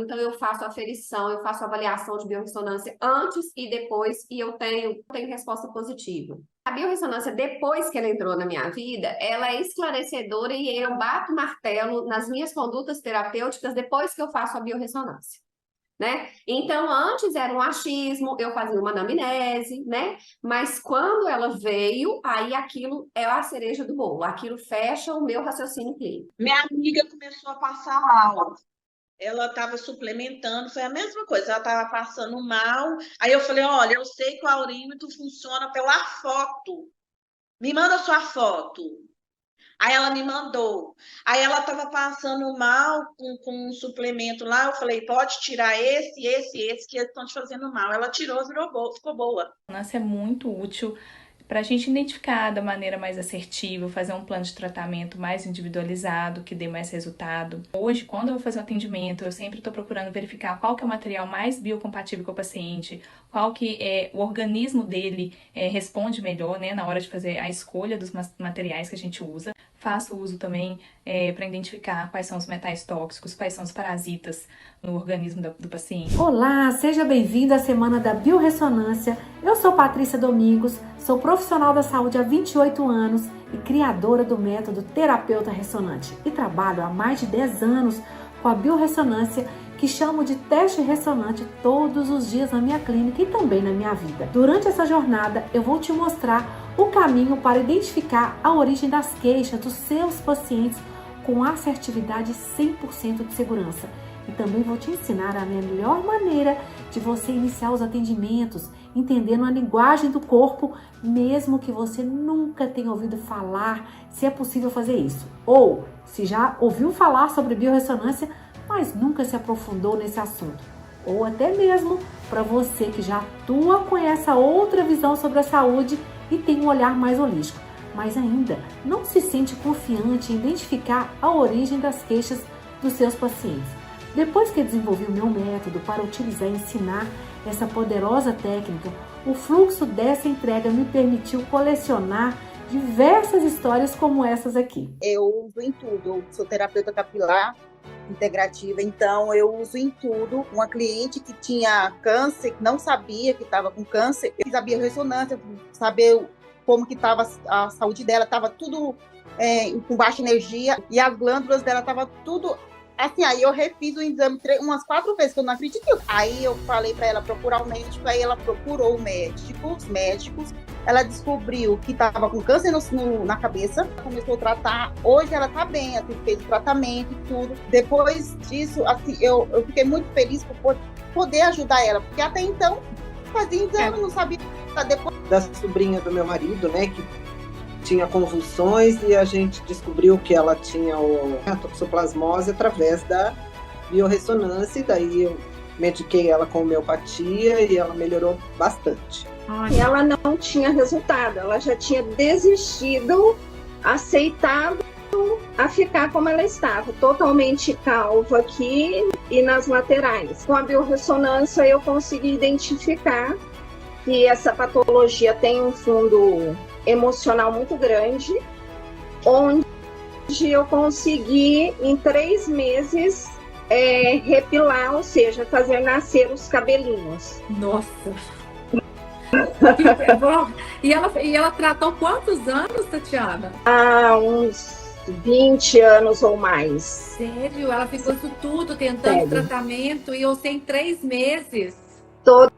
então eu faço aferição, eu faço avaliação de biorressonância antes e depois, e eu tenho resposta positiva. A biorressonância, depois que ela entrou na minha vida, ela é esclarecedora e eu bato martelo nas minhas condutas terapêuticas depois que eu faço a biorressonância. Né? Então, antes era um achismo, eu fazia uma anamnese, né? Mas quando ela veio, aí aquilo é a cereja do bolo, aquilo fecha o meu raciocínio clínico. Minha amiga começou a passar mal. Ela estava suplementando, foi a mesma coisa, ela estava passando mal. Aí eu falei, olha, eu sei que o aurímetro funciona pela foto. Me manda sua foto. Aí ela me mandou. Aí ela estava passando mal com um suplemento lá. Eu falei, pode tirar esse, que eles estão te fazendo mal. Ela tirou, ficou boa. Nossa, é muito útil para a gente identificar da maneira mais assertiva, fazer um plano de tratamento mais individualizado, que dê mais resultado. Hoje, quando eu vou fazer um atendimento, eu sempre estou procurando verificar qual que é o material mais biocompatível com o paciente, qual que é o organismo dele responde melhor, né, na hora de fazer a escolha dos materiais que a gente usa. Faço uso também para identificar quais são os metais tóxicos, quais são os parasitas no organismo do paciente. Olá, seja bem-vindo à Semana da Biorressonância. Eu sou Patrícia Domingos, sou profissional da saúde há 28 anos e criadora do método Terapeuta Ressonante. E trabalho há mais de 10 anos com a biorressonância, que chamo de teste ressonante todos os dias na minha clínica e também na minha vida. Durante essa jornada, eu vou te mostrar o caminho para identificar a origem das queixas dos seus pacientes com assertividade 100% de segurança. E também vou te ensinar a melhor maneira de você iniciar os atendimentos, entendendo a linguagem do corpo, mesmo que você nunca tenha ouvido falar, se é possível fazer isso. Ou se já ouviu falar sobre biorressonância, mas nunca se aprofundou nesse assunto. Ou até mesmo para você que já atua com essa outra visão sobre a saúde e tem um olhar mais holístico, mas ainda não se sente confiante em identificar a origem das queixas dos seus pacientes. Depois que desenvolvi o meu método para utilizar e ensinar essa poderosa técnica, o fluxo dessa entrega me permitiu colecionar diversas histórias como essas aqui. Eu uso em tudo, eu sou terapeuta capilar integrativa, então eu uso em tudo. Uma cliente que tinha câncer, que não sabia que estava com câncer, eu fiz a biorressonância, saber como que estava a saúde dela, estava tudo com baixa energia e as glândulas dela estavam tudo assim. Aí eu refiz o exame umas 4 vezes, que eu não acreditei. Aí eu falei para ela procurar o médico, aí ela procurou o médico, os médicos. Ela descobriu que estava com câncer na cabeça, começou a tratar. Hoje ela está bem, assim, fez o tratamento e tudo. Depois disso, assim, eu fiquei muito feliz por poder ajudar ela, porque até então fazia exame, não sabia. Depois da sobrinha do meu marido, né, que tinha convulsões, e a gente descobriu que ela tinha a toxoplasmose através da biorressonância, e daí eu mediquei ela com homeopatia e ela melhorou bastante. Ela não tinha resultado, ela já tinha desistido, aceitado a ficar como ela estava, totalmente calva aqui e nas laterais. Com a biorressonância eu consegui identificar que essa patologia tem um fundo emocional muito grande, onde eu consegui em 3 meses repilar, ou seja, fazer nascer os cabelinhos. Nossa! E ela tratou quantos anos, Tatiana? Há uns 20 anos ou mais. Sério? Ela ficou isso tudo tentando tratamento e você em 3 meses? Todo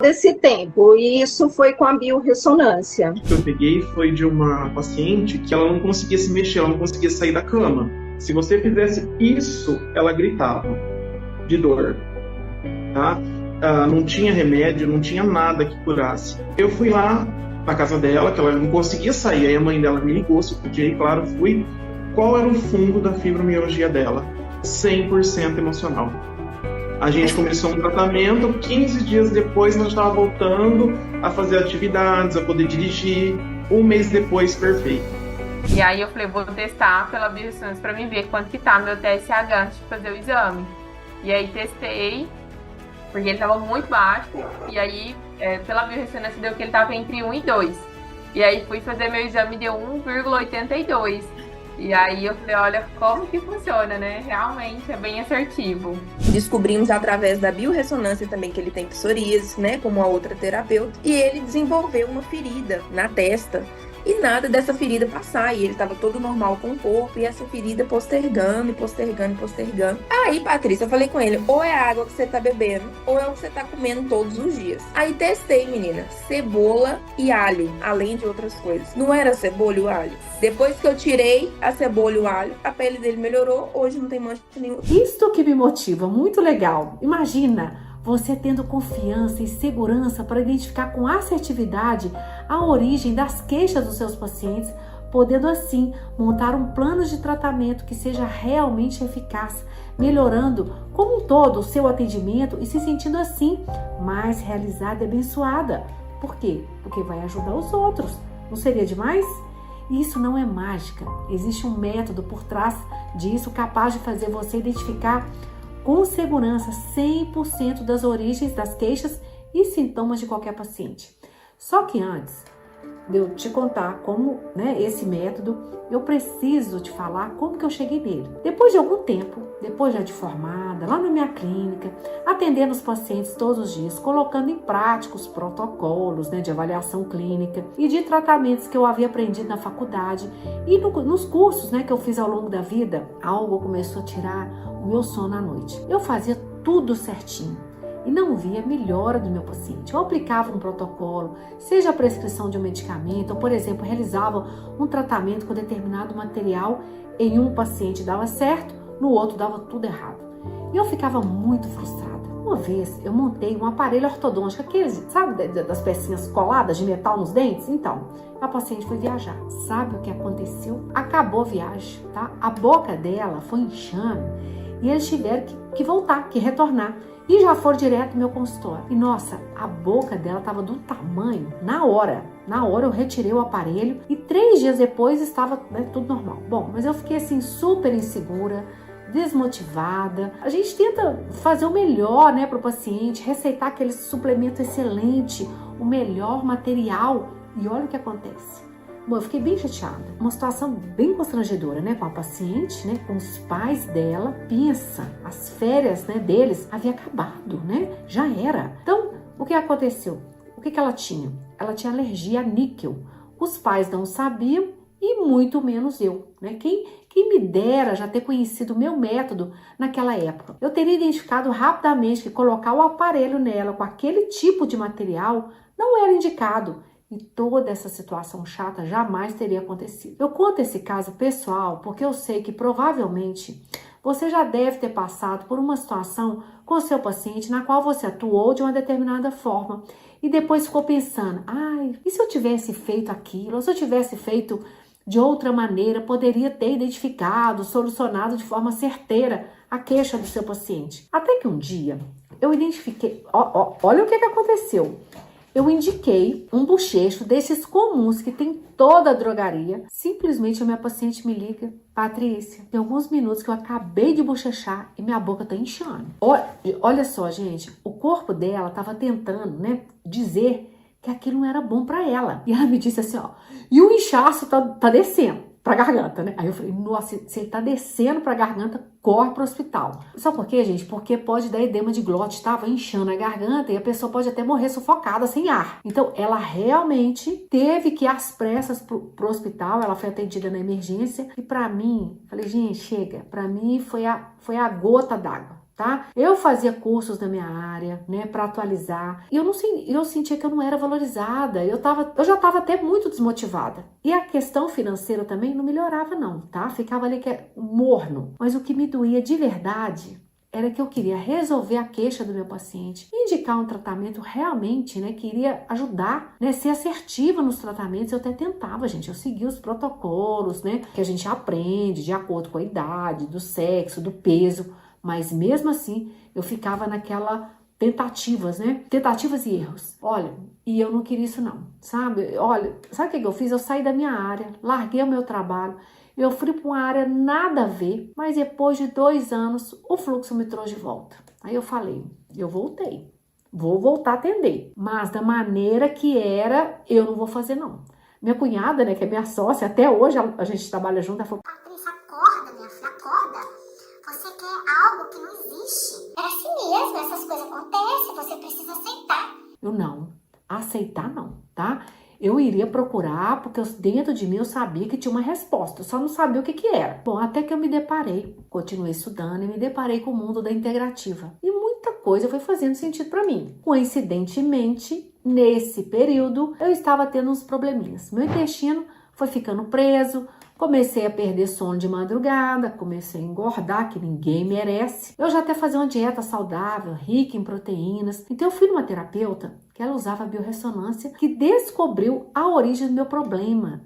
esse tempo. E isso foi com a biorressonância. O que eu peguei foi de uma paciente que ela não conseguia se mexer, ela não conseguia sair da cama. Se você fizesse isso, ela gritava de dor, tá? Não tinha remédio, não tinha nada que curasse. Eu fui lá na casa dela, que ela não conseguia sair, aí a mãe dela me ligou, e claro, fui. Qual era o fundo da fibromialgia dela? 100% emocional. A gente começou um tratamento, 15 dias depois nós estávamos voltando a fazer atividades, a poder dirigir, 1 mês depois, perfeito. E aí eu falei, vou testar pela biorressonância para mim ver quanto que tá meu TSH antes de fazer o exame. E aí testei, porque ele estava muito baixo, e aí pela biorressonância deu que ele estava entre 1 e 2. E aí fui fazer meu exame e deu 1,82. E aí eu falei, olha como que funciona, né? Realmente é bem assertivo. Descobrimos através da biorressonância também que ele tem psoríase, né, como a outra terapeuta, e ele desenvolveu uma ferida na testa e nada dessa ferida passar, e ele estava todo normal com o corpo, e essa ferida postergando. Aí, Patrícia, eu falei com ele, ou é a água que você tá bebendo, ou é o que você tá comendo todos os dias. Aí testei, menina, cebola e alho, além de outras coisas. Não era cebola e o alho. Depois que eu tirei a cebola e o alho, a pele dele melhorou, hoje não tem mancha nenhuma. Isto que me motiva, muito legal. Imagina você tendo confiança e segurança para identificar com assertividade a origem das queixas dos seus pacientes, podendo assim montar um plano de tratamento que seja realmente eficaz, melhorando como um todo o seu atendimento e se sentindo assim mais realizada e abençoada. Por quê? Porque vai ajudar os outros. Não seria demais? Isso não é mágica. Existe um método por trás disso capaz de fazer você identificar com segurança 100% das origens das queixas e sintomas de qualquer paciente. Só que antes de eu te contar como, esse método, eu preciso te falar como que eu cheguei nele. Depois de algum tempo, depois já de formada, lá na minha clínica, atendendo os pacientes todos os dias, colocando em prática os protocolos de avaliação clínica e de tratamentos que eu havia aprendido na faculdade e nos cursos que eu fiz ao longo da vida, algo começou a tirar o meu sono à noite. Eu fazia tudo certinho e não via melhora do meu paciente. Eu aplicava um protocolo, seja a prescrição de um medicamento, ou, por exemplo, realizava um tratamento com determinado material, em um paciente dava certo, no outro dava tudo errado. E eu ficava muito frustrada. Uma vez eu montei um aparelho ortodôntico, aqueles, sabe, das pecinhas coladas de metal nos dentes? Então, a paciente foi viajar. Sabe o que aconteceu? Acabou a viagem, tá? A boca dela foi inchando e eles tiveram que voltar, que retornar. E já foram direto no meu consultório. E nossa, a boca dela estava do tamanho, na hora eu retirei o aparelho e 3 dias depois estava tudo normal. Bom, mas eu fiquei assim super insegura, desmotivada. A gente tenta fazer o melhor para o paciente, receitar aquele suplemento excelente, o melhor material. E olha o que acontece. Bom, eu fiquei bem chateada. Uma situação bem constrangedora, com a paciente, com os pais dela. Pensa, as férias, deles havia acabado, Já era. Então, o que aconteceu? O que ela tinha? Ela tinha alergia a níquel. Os pais não sabiam e muito menos eu, Quem me dera já ter conhecido o meu método naquela época. Eu teria identificado rapidamente que colocar o aparelho nela com aquele tipo de material não era indicado. E toda essa situação chata jamais teria acontecido. Eu conto esse caso pessoal porque eu sei que provavelmente você já deve ter passado por uma situação com o seu paciente na qual você atuou de uma determinada forma e depois ficou pensando, e se eu tivesse feito aquilo, ou se eu tivesse feito de outra maneira, poderia ter identificado, solucionado de forma certeira a queixa do seu paciente. Até que um dia eu identifiquei, olha o que aconteceu. Eu indiquei um bochecho desses comuns que tem toda a drogaria. Simplesmente a minha paciente me liga, Patrícia, tem alguns minutos que eu acabei de bochechar e minha boca tá inchando. Olha só, gente, o corpo dela tava tentando, dizer que aquilo não era bom para ela. E ela me disse assim, e o inchaço tá descendo pra garganta, Aí eu falei, nossa, se ele tá descendo pra garganta, corre pro hospital. Sabe por quê, gente? Porque pode dar edema de glote, tava inchando a garganta e a pessoa pode até morrer sufocada, sem ar. Então, ela realmente teve que ir às pressas pro hospital, ela foi atendida na emergência e pra mim, falei, gente, chega, pra mim foi a gota d'água. Tá? Eu fazia cursos na minha área, para atualizar, e eu sentia que eu não era valorizada, eu já estava até muito desmotivada. E a questão financeira também não melhorava não, tá? Ficava ali morno. Mas o que me doía de verdade era que eu queria resolver a queixa do meu paciente, indicar um tratamento realmente, que iria ajudar, ser assertiva nos tratamentos. Eu até tentava, gente, eu seguia os protocolos, que a gente aprende de acordo com a idade, do sexo, do peso. Mas mesmo assim, eu ficava naquela tentativas e erros. Olha, e eu não queria isso não, sabe? Olha, sabe o que eu fiz? Eu saí da minha área, larguei o meu trabalho, eu fui para uma área nada a ver, mas depois de 2 anos, o fluxo me trouxe de volta. Aí eu falei, eu voltei, vou voltar a atender, mas da maneira que era, eu não vou fazer não. Minha cunhada, né, que é minha sócia, até hoje a gente trabalha junto, ela falou: Patrícia, acorda, minha filha, acorda. Você quer algo que não existe. É assim mesmo, essas coisas acontecem, você precisa aceitar. Eu não, aceitar não, tá? Eu iria procurar, porque dentro de mim eu sabia que tinha uma resposta, eu só não sabia o que era. Bom, até que eu me deparei, continuei estudando e me deparei com o mundo da integrativa. E muita coisa foi fazendo sentido para mim. Coincidentemente, nesse período, eu estava tendo uns probleminhas. Meu intestino foi ficando preso, comecei a perder sono de madrugada, comecei a engordar, que ninguém merece. Eu já até fazia uma dieta saudável, rica em proteínas. Então eu fui numa terapeuta que ela usava biorressonância, que descobriu a origem do meu problema,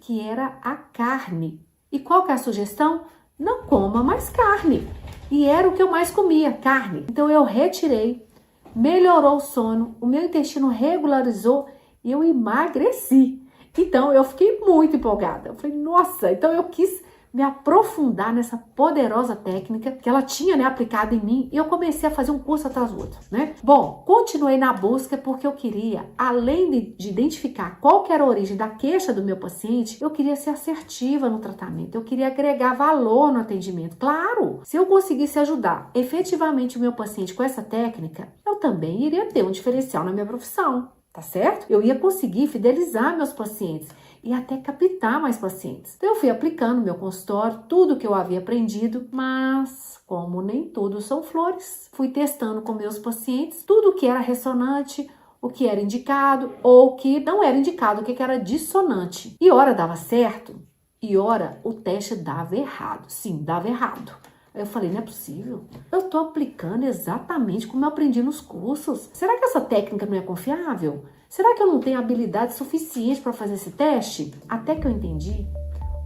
que era a carne. E qual que é a sugestão? Não coma mais carne. E era o que eu mais comia, carne. Então eu retirei, melhorou o sono, o meu intestino regularizou e eu emagreci. Então, eu fiquei muito empolgada. Eu falei, nossa, então eu quis me aprofundar nessa poderosa técnica que ela tinha, né, aplicada em mim, e eu comecei a fazer um curso atrás do outro, né? Bom, continuei na busca porque eu queria, além de identificar qual que era a origem da queixa do meu paciente, eu queria ser assertiva no tratamento, eu queria agregar valor no atendimento. Claro, se eu conseguisse ajudar efetivamente o meu paciente com essa técnica, eu também iria ter um diferencial na minha profissão. Tá certo? Eu ia conseguir fidelizar meus pacientes e até captar mais pacientes. Então eu fui aplicando no meu consultório tudo que eu havia aprendido, mas como nem tudo são flores, fui testando com meus pacientes tudo que era ressonante, o que era indicado ou o que não era indicado, o que era dissonante. E ora dava certo e ora o teste dava errado. Sim, dava errado. Aí eu falei, não é possível. Eu tô aplicando exatamente como eu aprendi nos cursos. Será que essa técnica não é confiável? Será que eu não tenho habilidade suficiente para fazer esse teste? Até que eu entendi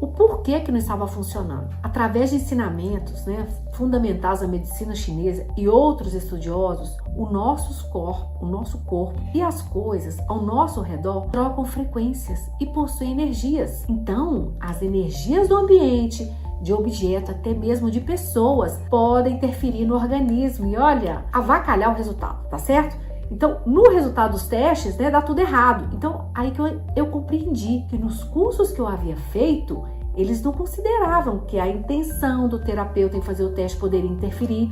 o porquê que não estava funcionando. Através de ensinamentos, né, fundamentais da medicina chinesa e outros estudiosos, o nosso corpo e as coisas ao nosso redor trocam frequências e possuem energias. Então, as energias do ambiente, de objeto, até mesmo de pessoas, podem interferir no organismo e, olha, avacalhar o resultado, tá certo? Então, no resultado dos testes, né, dá tudo errado. Então, aí que eu compreendi que nos cursos que eu havia feito, eles não consideravam que a intenção do terapeuta em fazer o teste poderia interferir.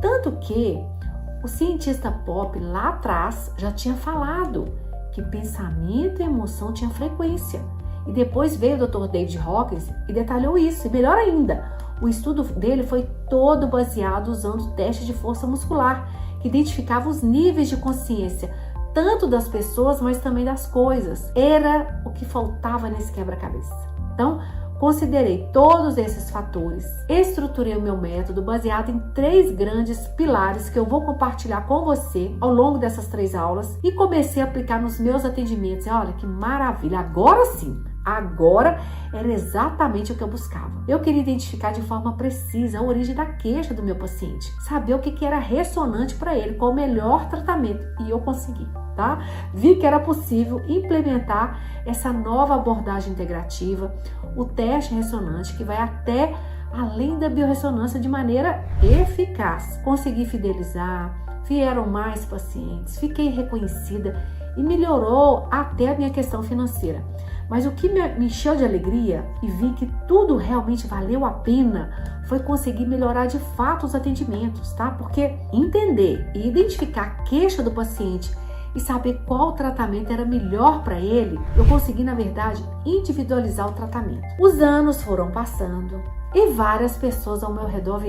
Tanto que o cientista Pop lá atrás já tinha falado que pensamento e emoção tinham frequência. E depois veio o Dr. David Hawkins e detalhou isso. E melhor ainda, o estudo dele foi todo baseado usando testes de força muscular, que identificava os níveis de consciência, tanto das pessoas, mas também das coisas. Era o que faltava nesse quebra-cabeça. Então, considerei todos esses fatores, estruturei o meu método baseado em 3 grandes pilares que eu vou compartilhar com você ao longo dessas 3 aulas e comecei a aplicar nos meus atendimentos. E olha que maravilha, agora sim! Agora era exatamente o que eu buscava. Eu queria identificar de forma precisa a origem da queixa do meu paciente, saber o que era ressonante para ele, qual o melhor tratamento, e eu consegui, tá? Vi que era possível implementar essa nova abordagem integrativa, o teste ressonante que vai até além da biorressonância de maneira eficaz. Consegui fidelizar, vieram mais pacientes, fiquei reconhecida e melhorou até a minha questão financeira. Mas o que me encheu de alegria e vi que tudo realmente valeu a pena foi conseguir melhorar de fato os atendimentos, tá? Porque entender e identificar a queixa do paciente e saber qual tratamento era melhor para ele, eu consegui, na verdade, individualizar o tratamento. Os anos foram passando e várias pessoas ao meu redor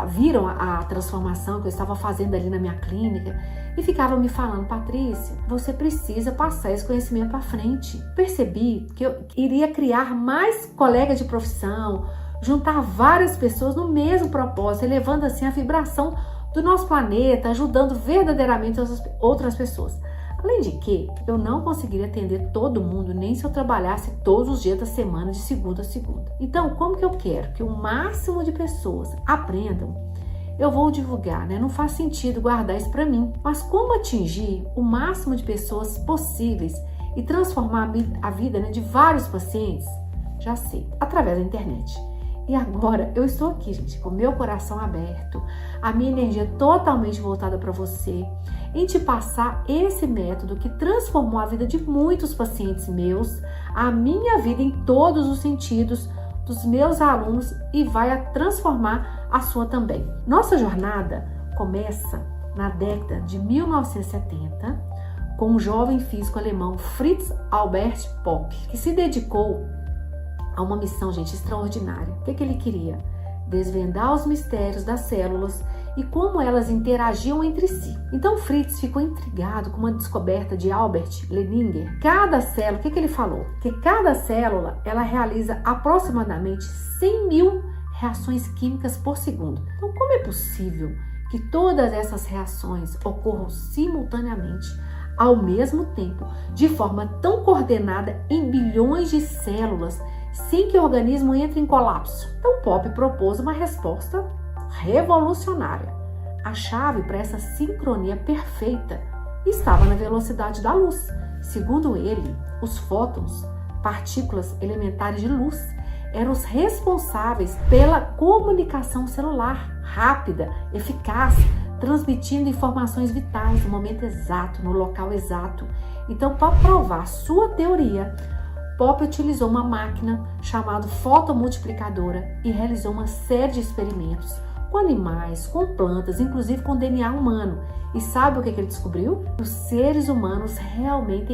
viram a transformação que eu estava fazendo ali na minha clínica e ficavam me falando, Patrícia, você precisa passar esse conhecimento para frente. Percebi que eu iria criar mais colegas de profissão, juntar várias pessoas no mesmo propósito, elevando assim a vibração do nosso planeta, ajudando verdadeiramente as outras pessoas. Além de que eu não conseguiria atender todo mundo, nem se eu trabalhasse todos os dias da semana, de segunda a segunda. Então, como que eu quero que o máximo de pessoas aprendam? Eu vou divulgar, né? Não faz sentido guardar isso para mim. Mas como atingir o máximo de pessoas possíveis e transformar a vida, né, de vários pacientes? Já sei, através da internet. E agora eu estou aqui, gente, com meu coração aberto, a minha energia totalmente voltada para você, em te passar esse método que transformou a vida de muitos pacientes meus, a minha vida em todos os sentidos, dos meus alunos, e vai transformar a sua também. Nossa jornada começa na década de 1970 com um jovem físico alemão, Fritz Albert Popp, que se dedicou a uma missão, gente, extraordinária. O que ele queria? Desvendar os mistérios das células e como elas interagiam entre si. Então Fritz ficou intrigado com uma descoberta de Albert Leninger. Cada célula, o que ele falou? Que cada célula, ela realiza aproximadamente 100 mil reações químicas por segundo. Então, como é possível que todas essas reações ocorram simultaneamente, ao mesmo tempo, de forma tão coordenada em bilhões de células, sem que o organismo entre em colapso? Então, Popp propôs uma resposta revolucionária. A chave para essa sincronia perfeita estava na velocidade da luz. Segundo ele, os fótons, partículas elementares de luz, eram os responsáveis pela comunicação celular rápida, eficaz, transmitindo informações vitais no momento exato, no local exato. Então, para provar sua teoria, Popp utilizou uma máquina chamada fotomultiplicadora e realizou uma série de experimentos com animais, com plantas, inclusive com DNA humano. E sabe o que ele descobriu? Os seres humanos realmente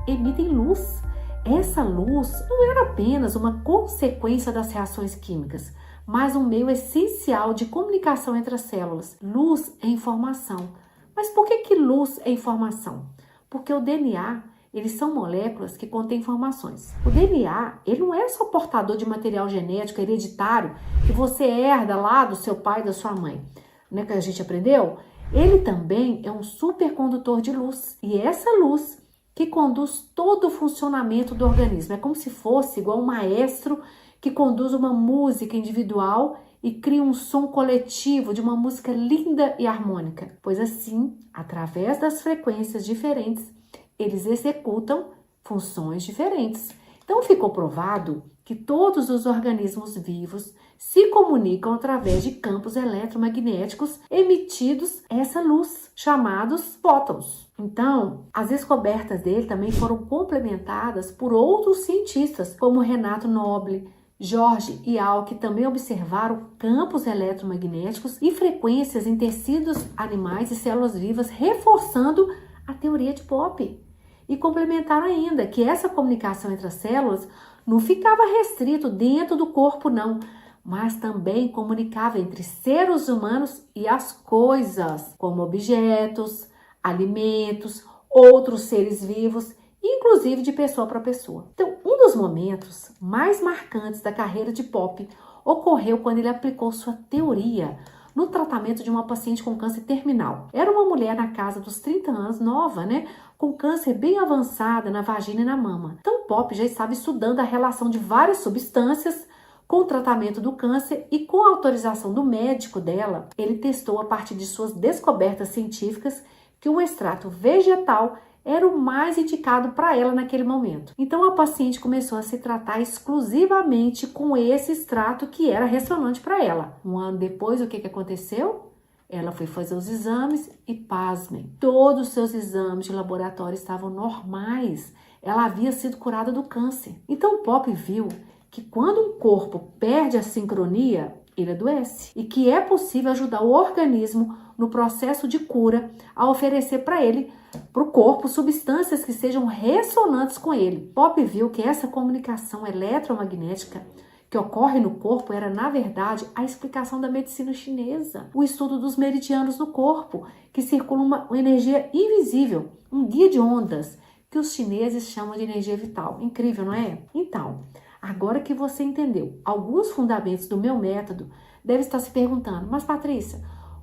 emitem luz. Essa luz não era apenas uma consequência das reações químicas, mas um meio essencial de comunicação entre as células. Luz é informação. Mas por que luz é informação? Porque o DNA, eles são moléculas que contêm informações. O DNA, ele não é só portador de material genético hereditário que você herda lá do seu pai e da sua mãe, né, que a gente aprendeu. Ele também é um supercondutor de luz. E essa luz que conduz todo o funcionamento do organismo. É como se fosse igual um maestro que conduz uma música individual e cria um som coletivo de uma música linda e harmônica. Pois assim, através das frequências diferentes, eles executam funções diferentes. Então ficou provado que todos os organismos vivos se comunicam através de campos eletromagnéticos emitidos essa luz, chamados fótons. Então, as descobertas dele também foram complementadas por outros cientistas, como Renato Noble, Jorge e Al, que também observaram campos eletromagnéticos e frequências em tecidos animais e células vivas, reforçando a teoria de Popp. E complementaram ainda que essa comunicação entre as células não ficava restrito dentro do corpo, não, mas também comunicava entre seres humanos e as coisas, como objetos, alimentos, outros seres vivos, inclusive de pessoa para pessoa. Então, um dos momentos mais marcantes da carreira de Popp ocorreu quando ele aplicou sua teoria no tratamento de uma paciente com câncer terminal. Era uma mulher na casa dos 30 anos, nova, né? Com câncer bem avançada na vagina e na mama. Então, Popp já estava estudando a relação de várias substâncias com o tratamento do câncer e, com a autorização do médico dela, ele testou a partir de suas descobertas científicas que o extrato vegetal era o mais indicado para ela naquele momento. Então, a paciente começou a se tratar exclusivamente com esse extrato que era ressonante para ela. Um ano depois, o que aconteceu? Ela foi fazer os exames e, pasmem, todos os seus exames de laboratório estavam normais. Ela havia sido curada do câncer. Então, Popp viu que quando um corpo perde a sincronia, ele adoece. E que é possível ajudar o organismo no processo de cura a oferecer para ele, para o corpo, substâncias que sejam ressonantes com ele. Popp viu que essa comunicação eletromagnética que ocorre no corpo era, na verdade, a explicação da medicina chinesa. O estudo dos meridianos no corpo, que circula uma energia invisível, um guia de ondas, que os chineses chamam de energia vital. Incrível, não é? Então, agora que você entendeu alguns fundamentos do meu método, deve estar se perguntando, mas Patrícia,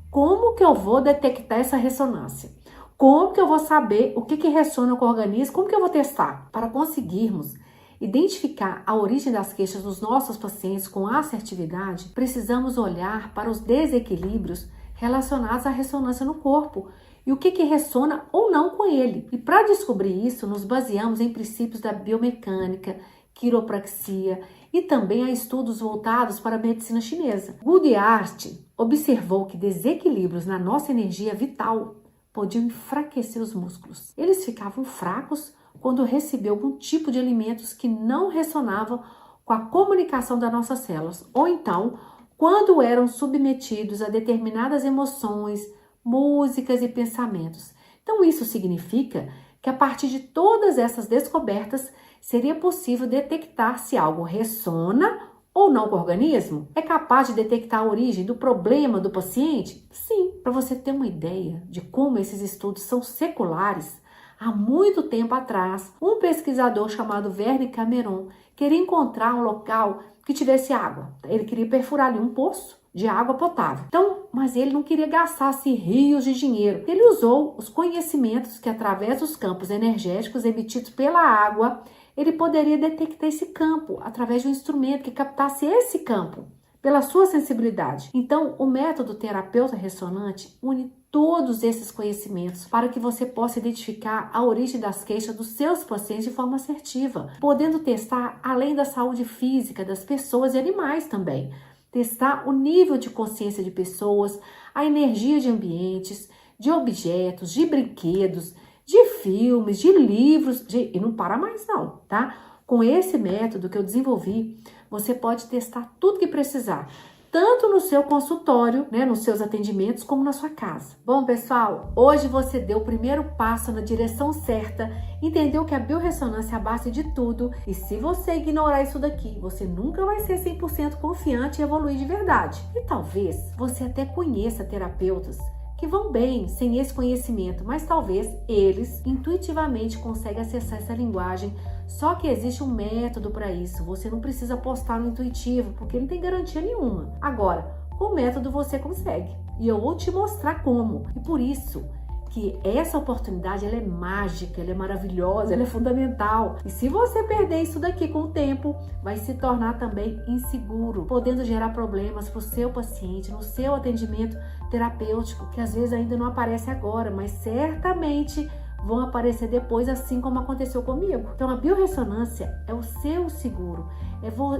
como que eu vou detectar essa ressonância? Como que eu vou saber o que ressona com o organismo? Como que eu vou testar? Para conseguirmos identificar a origem das queixas dos nossos pacientes com assertividade, precisamos olhar para os desequilíbrios relacionados à ressonância no corpo e o que ressona ou não com ele. E para descobrir isso, nos baseamos em princípios da biomecânica, quiropraxia e também há estudos voltados para a medicina chinesa. Goodhart observou que desequilíbrios na nossa energia vital podiam enfraquecer os músculos. Eles ficavam fracos quando recebiam algum tipo de alimentos que não ressonavam com a comunicação das nossas células, ou então quando eram submetidos a determinadas emoções, músicas e pensamentos. Então isso significa que a partir de todas essas descobertas seria possível detectar se algo ressona ou não com o organismo. É capaz de detectar a origem do problema do paciente? Sim. Para você ter uma ideia de como esses estudos são seculares, há muito tempo atrás, um pesquisador chamado Verne Cameron queria encontrar um local que tivesse água. Ele queria perfurar ali um poço de água potável. Então, mas ele não queria gastar-se rios de dinheiro. Ele usou os conhecimentos que, através dos campos energéticos emitidos pela água, ele poderia detectar esse campo através de um instrumento que captasse esse campo pela sua sensibilidade. Então, o método terapeuta ressonante une todos esses conhecimentos para que você possa identificar a origem das queixas dos seus pacientes de forma assertiva, podendo testar além da saúde física das pessoas e animais também. Testar o nível de consciência de pessoas, a energia de ambientes, de objetos, de brinquedos, de filmes, de livros, e não para mais não, tá? Com esse método que eu desenvolvi, você pode testar tudo que precisar, tanto no seu consultório, né, nos seus atendimentos, como na sua casa. Bom, pessoal, hoje você deu o primeiro passo na direção certa, entendeu que a biorressonância é a base de tudo, e se você ignorar isso daqui, você nunca vai ser 100% confiante e evoluir de verdade. E talvez você até conheça terapeutas que vão bem sem esse conhecimento, mas talvez eles intuitivamente conseguem acessar essa linguagem. Só que existe um método para isso. Você não precisa apostar no intuitivo, porque não tem garantia nenhuma. Agora, com o método você consegue. E eu vou te mostrar como. E por isso que essa oportunidade ela é mágica, ela é maravilhosa, ela é fundamental. E se você perder isso daqui com o tempo, vai se tornar também inseguro, podendo gerar problemas para o seu paciente, no seu atendimento terapêutico, que às vezes ainda não aparece agora, mas certamente vão aparecer depois, assim como aconteceu comigo. Então a biorressonância é o seu seguro.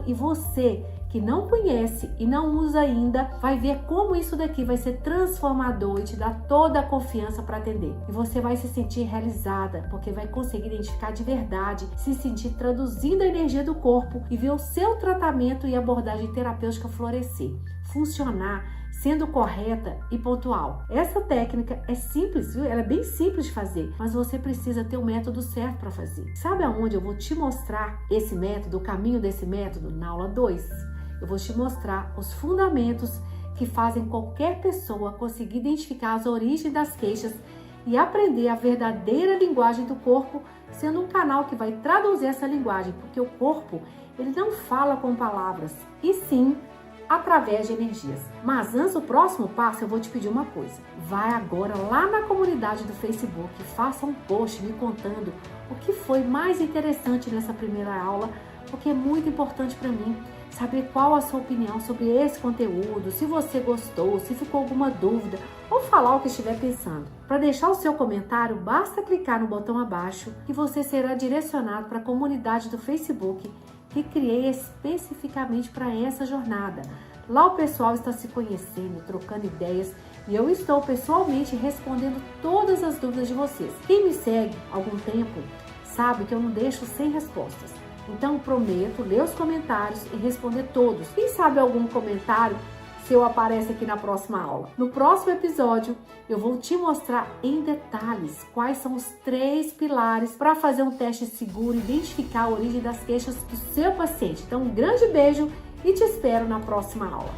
E você que não conhece e não usa ainda, vai ver como isso daqui vai ser transformador e te dar toda a confiança para atender. E você vai se sentir realizada, porque vai conseguir identificar de verdade, se sentir traduzindo a energia do corpo e ver o seu tratamento e abordagem terapêutica florescer, funcionar, sendo correta e pontual. Essa técnica é simples, viu? Ela é bem simples de fazer, mas você precisa ter o método certo para fazer. Sabe aonde eu vou te mostrar esse método, o caminho desse método? Na aula 2. Eu vou te mostrar os fundamentos que fazem qualquer pessoa conseguir identificar as origens das queixas e aprender a verdadeira linguagem do corpo, sendo um canal que vai traduzir essa linguagem, porque o corpo, ele não fala com palavras, e sim através de energias. Mas antes do próximo passo, eu vou te pedir uma coisa. Vai agora lá na comunidade do Facebook, faça um post me contando o que foi mais interessante nessa primeira aula, porque é muito importante para mim saber qual a sua opinião sobre esse conteúdo, se você gostou, se ficou alguma dúvida, ou falar o que estiver pensando. Para deixar o seu comentário, basta clicar no botão abaixo que você será direcionado para a comunidade do Facebook que criei especificamente para essa jornada. Lá o pessoal está se conhecendo, trocando ideias e eu estou pessoalmente respondendo todas as dúvidas de vocês. Quem me segue há algum tempo sabe que eu não deixo sem respostas. Então prometo ler os comentários e responder todos. Quem sabe algum comentário se eu apareço aqui na próxima aula. No próximo episódio, eu vou te mostrar em detalhes quais são os 3 pilares para fazer um teste seguro e identificar a origem das queixas do seu paciente. Então, um grande beijo e te espero na próxima aula.